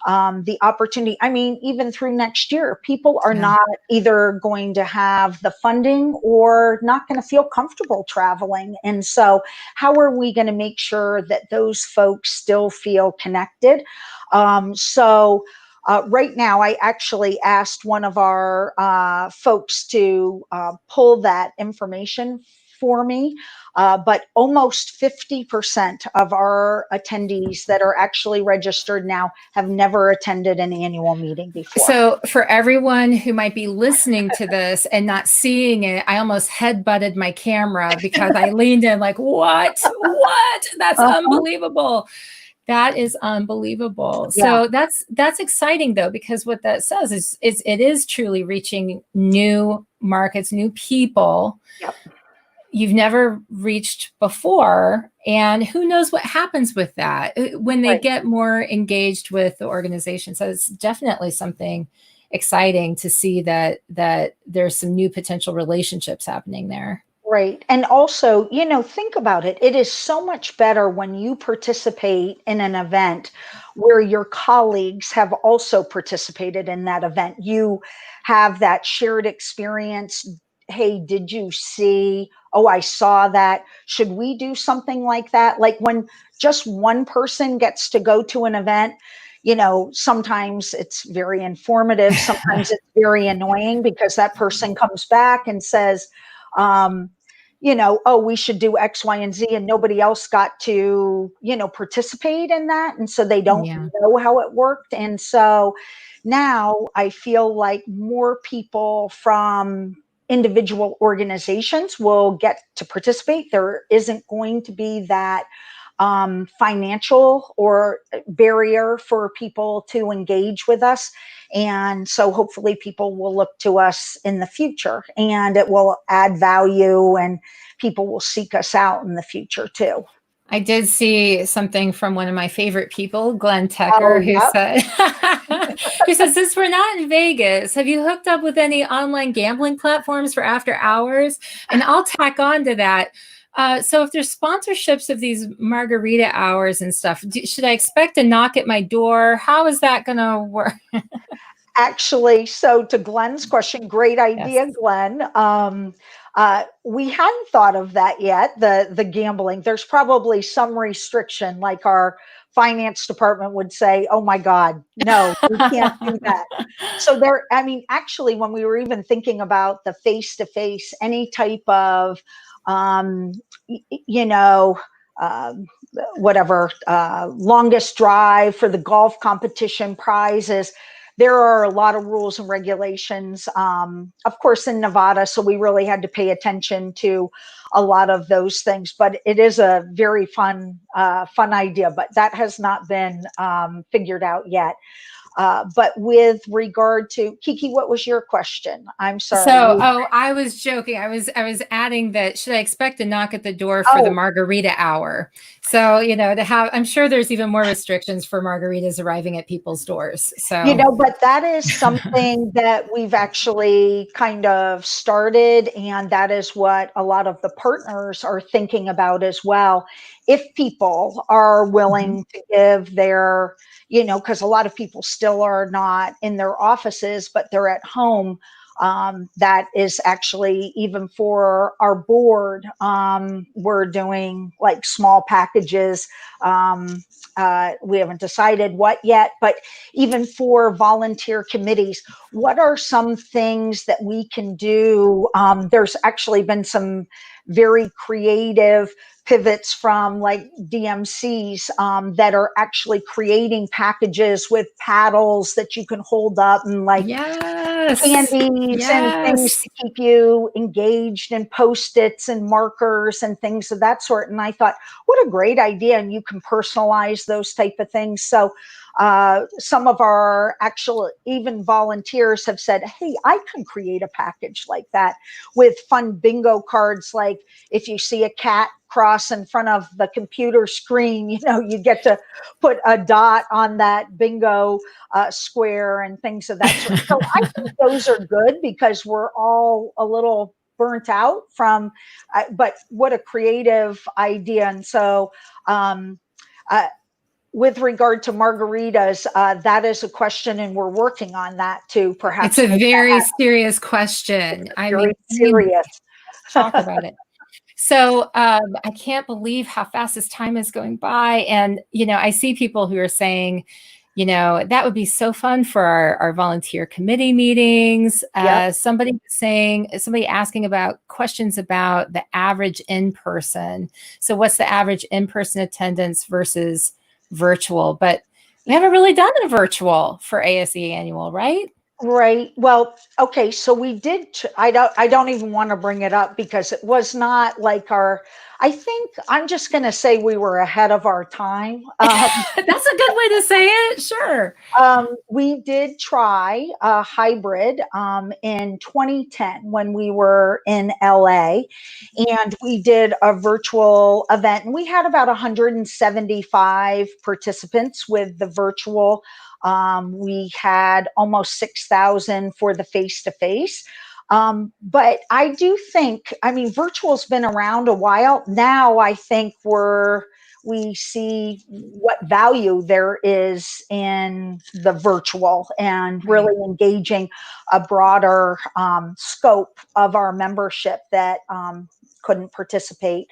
the opportunity, I mean, even through next year, people are not either going to have the funding or not going to feel comfortable traveling. And so how are we going to make sure that those folks still feel connected? Right now, I actually asked one of our folks to pull that information for me, but almost 50% of our attendees that are actually registered now have never attended an annual meeting before. So for everyone who might be listening to this and not seeing it, I almost head-butted my camera because I leaned in like, what? That's unbelievable. That is unbelievable. Yeah. So that's exciting though, because what that says is it is truly reaching new markets, new people Yep. you've never reached before. And who knows what happens with that when they Right. get more engaged with the organization. So it's definitely something exciting to see that there's some new potential relationships happening there. Right. And also, think about it. It is so much better when you participate in an event where your colleagues have also participated in that event. You have that shared experience. Hey, did you see? Oh, I saw that. Should we do something like that? Like when just one person gets to go to an event, sometimes it's very informative. Sometimes it's very annoying because that person comes back and says, um, oh, we should do X, Y, and Z, and nobody else got to, participate in that. And so they don't Yeah. know how it worked. And so now I feel like more people from individual organizations will get to participate. There isn't going to be that financial or barrier for people to engage with us. And so hopefully people will look to us in the future and it will add value and people will seek us out in the future too. I did see something from one of my favorite people, Glenn Oh, Tecker, who yep. said, who says, since we're not in Vegas, have you hooked up with any online gambling platforms for after hours? And I'll tack on to that. So if there's sponsorships of these margarita hours and stuff, should I expect a knock at my door? How is that going to work? Actually, so to Glenn's question, great Yes. idea, Glenn. We hadn't thought of that yet. The gambling. There's probably some restriction, like our finance department would say, "Oh my God, no, we can't do that." So there. I mean, actually, when we were even thinking about the face-to-face, any type of, um, you know. Um, whatever longest drive for the golf competition prizes, there are a lot of rules and regulations, of course, in Nevada. So we really had to pay attention to a lot of those things. But it is a very fun idea. But that has not been figured out yet. But with regard to Kiki, what was your question? I'm sorry. So, I was joking. I was adding that should I expect a knock at the door for the Oh, margarita hour? So, to have, I'm sure there's even more restrictions for margaritas arriving at people's doors. So, but that is something that we've actually kind of started, and that is what a lot of the partners are thinking about as well. If people are mhm. willing to give their, because a lot of people still are not in their offices, but they're at home. That is actually even for our board. We're doing like small packages. We haven't decided what yet, but even for volunteer committees, what are some things that we can do? There's actually been some very creative pivots from like DMCs that are actually creating packages with paddles that you can hold up and like Yes. candies and things Yes. to keep you engaged and post-its and markers and things of that sort. And I thought, what a great idea. And you can personalize those type of things. So some of our actual even volunteers have said, hey, I can create a package like that with fun bingo cards. Like if you see a cat cross in front of the computer screen, you get to put a dot on that bingo square and things of that sort. So I think those are good because we're all a little burnt out from, but what a creative idea. And so, uh, with regard to margaritas, that is a question, and we're working on that to It's perhaps a make that very happen. serious question. I mean, Very serious. let's talk about it. So I can't believe how fast this time is going by. And, I see people who are saying, that would be so fun for our volunteer committee meetings. Yep. Somebody asking about questions about the average in-person. So what's the average in-person attendance versus virtual? But we haven't really done a virtual for ASE annual, right? Right. Well, okay. So we did. I don't even want to bring it up because it was not like our. I think I'm just going to say we were ahead of our time. That's a good way to say it. Sure. We did try a hybrid in 2010 when we were in LA, and we did a virtual event. And we had about 175 participants with the virtual. We had almost 6,000 for the face to face. But I do think, I mean, virtual's been around a while. Now I think we see what value there is in the virtual and Right. really engaging a broader scope of our membership that couldn't participate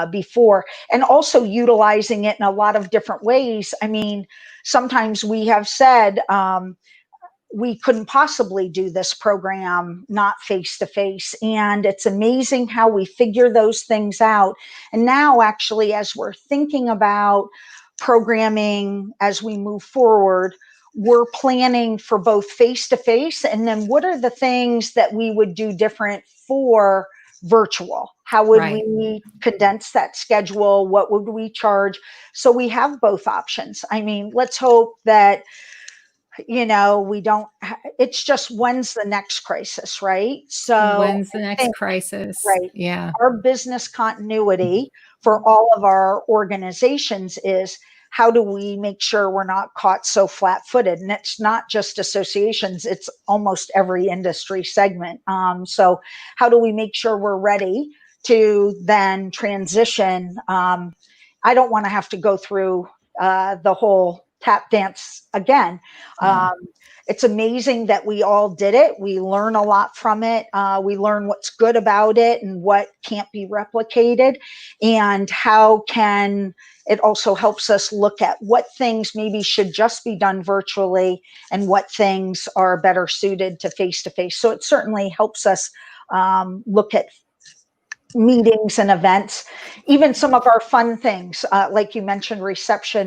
before, and also utilizing it in a lot of different ways. I mean, sometimes we have said, we couldn't possibly do this program not face to face. And it's amazing how we figure those things out. And now, actually, as we're thinking about programming as we move forward, we're planning for both face to face and then what are the things that we would do different for virtual? How would Right. we condense that schedule? What would we charge? So we have both options. I mean, let's hope that we don't, it's just when's the next crisis, right? So When's the I next think, crisis? right, Yeah. our business continuity for all of our organizations is how do we make sure we're not caught so flat footed? And it's not just associations, it's almost every industry segment. So, how do we make sure we're ready to then transition? I don't want to have to go through the whole tap dance again. No. Um, it's amazing that we all did it. We learn a lot from it. We learn what's good about it and what can't be replicated, and how can it also helps us look at what things maybe should just be done virtually and what things are better suited to face to face. So it certainly helps us look at meetings and events, even some of our fun things, like you mentioned,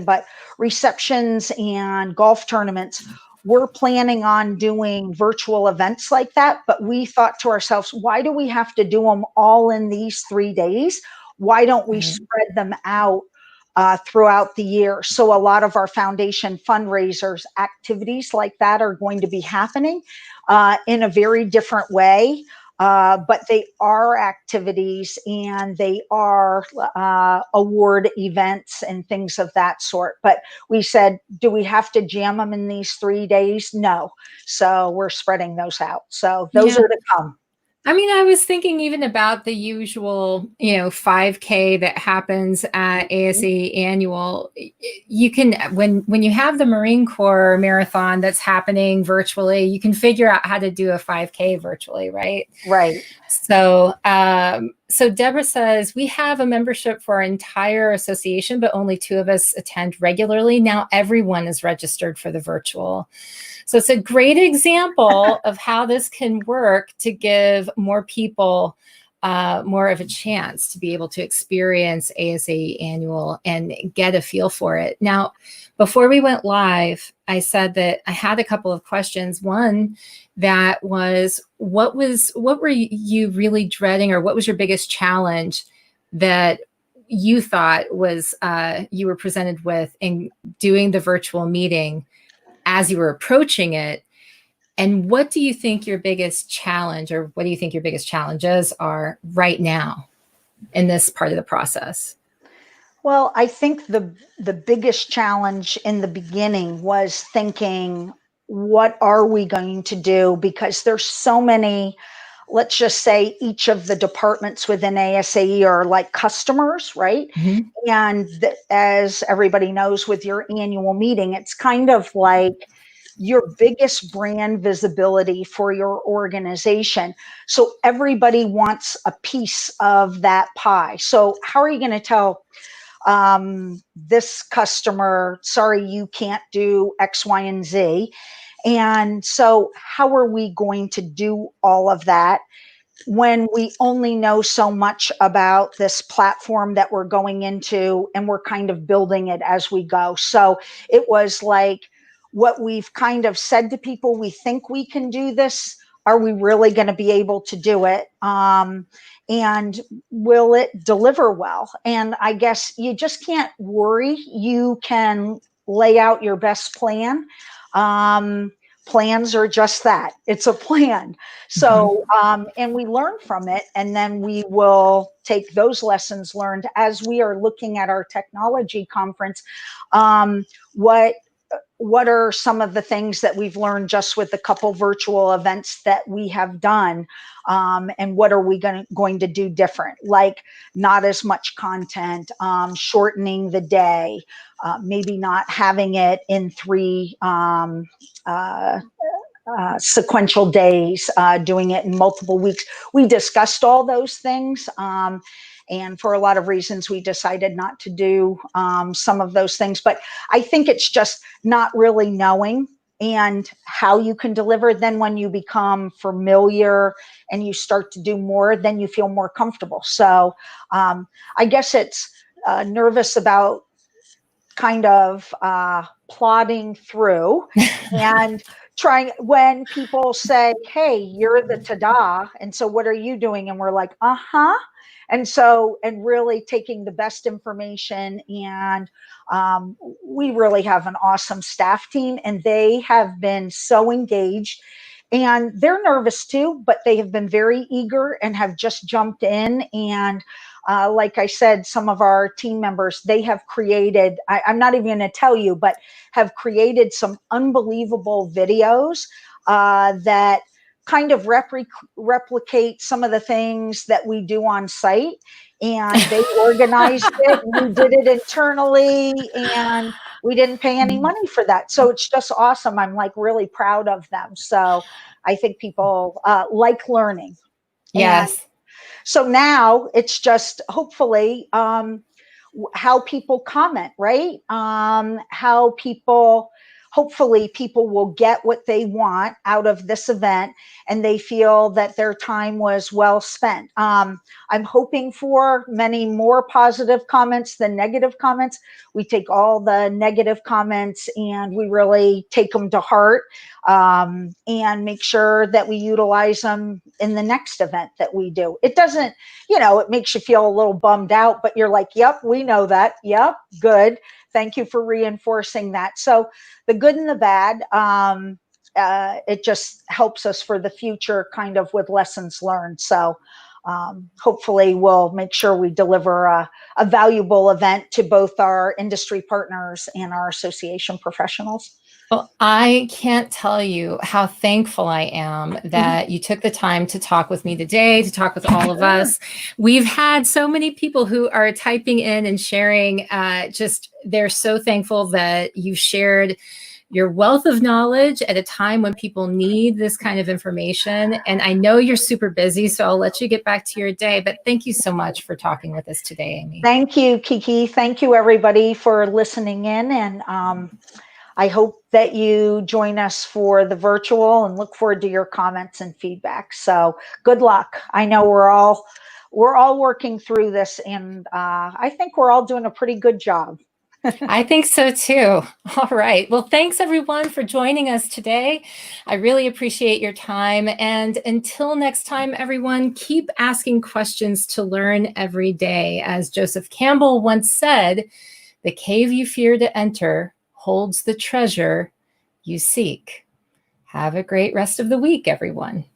but receptions and golf tournaments. We're planning on doing virtual events like that, but we thought to ourselves, why do we have to do them all in these 3 days? Why don't we Right. spread them out throughout the year? So a lot of our foundation fundraisers, activities like that are going to be happening in a very different way. But they are activities and they are award events and things of that sort. But we said, do we have to jam them in these 3 days? No. So we're spreading those out. So those Yeah. are to come. I mean, I was thinking even about the usual, 5K that happens at Mhm. ASAE annual. You can, when you have the Marine Corps marathon that's happening virtually, you can figure out how to do a 5K virtually, right? Right. So Deborah says we have a membership for our entire association, but only two of us attend regularly. Now everyone is registered for the virtual. So it's a great example of how this can work to give more people more of a chance to be able to experience ASAE annual and get a feel for it. Now, before we went live, I said that I had a couple of questions. One that was, what were you really dreading, or what was your biggest challenge that you thought was you were presented with in doing the virtual meeting as you were approaching it? And what do you think your biggest challenge, or what do you think your biggest challenges are right now in this part of the process? Well, I think the biggest challenge in the beginning was thinking, what are we going to do? Because there's so many, let's just say each of the departments within ASAE are like customers, right? Mhm. And as everybody knows, with your annual meeting, it's kind of like your biggest brand visibility for your organization. So everybody wants a piece of that pie. So how are you going to tell this customer, sorry, you can't do X, Y, and Z? And so, how are we going to do all of that when we only know so much about this platform that we're going into and we're kind of building it as we go? So, it was like, what we've kind of said to people, we think we can do this. Are we really going to be able to do it? And will it deliver well? And I guess you just can't worry. You can lay out your best plan. Plans are just that. It's a plan. So, and we learn from it, and then we will take those lessons learned as we are looking at our technology conference. What are some of the things that we've learned just with the couple virtual events that we have done? And what are we going to do different? Like not as much content, shortening the day, maybe not having it in 3 sequential days, doing it in multiple weeks. We discussed all those things. And for a lot of reasons, we decided not to do some of those things. But I think it's just not really knowing and how you can deliver. Then when you become familiar and you start to do more, then you feel more comfortable. So I guess it's nervous about kind of plodding through and trying when people say, hey, you're the tada, and so what are you doing? And we're like, and so, and really taking the best information. And we really have an awesome staff team, and they have been so engaged, and they're nervous too, but they have been very eager and have just jumped in. And like I said, some of our team members, they have created, I'm not even going to tell you, but have created some unbelievable videos that kind of replicate some of the things that we do on site. And they organized it, and we did it internally, and we didn't pay any money for that. So it's just awesome. I'm like really proud of them. So I think people like learning. Yes. And so now it's just hopefully how people comment, right? How people, hopefully people will get what they want out of this event, and they feel that their time was well spent. I'm hoping for many more positive comments than negative comments. We take all the negative comments and we really take them to heart, and make sure that we utilize them in the next event that we do. It doesn't, it makes you feel a little bummed out, but you're like, yep, we know that. Yep, good. Thank you for reinforcing that. So the good and the bad, it just helps us for the future kind of with lessons learned. So hopefully we'll make sure we deliver a valuable event to both our industry partners and our association professionals. Well, I can't tell you how thankful I am that you took the time to talk with me today, to talk with all of us. We've had so many people who are typing in and sharing, they're so thankful that you shared your wealth of knowledge at a time when people need this kind of information. And I know you're super busy, so I'll let you get back to your day. But thank you so much for talking with us today, Amy. Thank you, Kiki. Thank you, everybody, for listening in. And I hope that you join us for the virtual, and look forward to your comments and feedback. So good luck. I know we're all working through this, and I think we're all doing a pretty good job. I think so too. All right. Well, thanks everyone for joining us today. I really appreciate your time. And until next time, everyone, keep asking questions to learn every day. As Joseph Campbell once said, the cave you fear to enter holds the treasure you seek. Have a great rest of the week, everyone.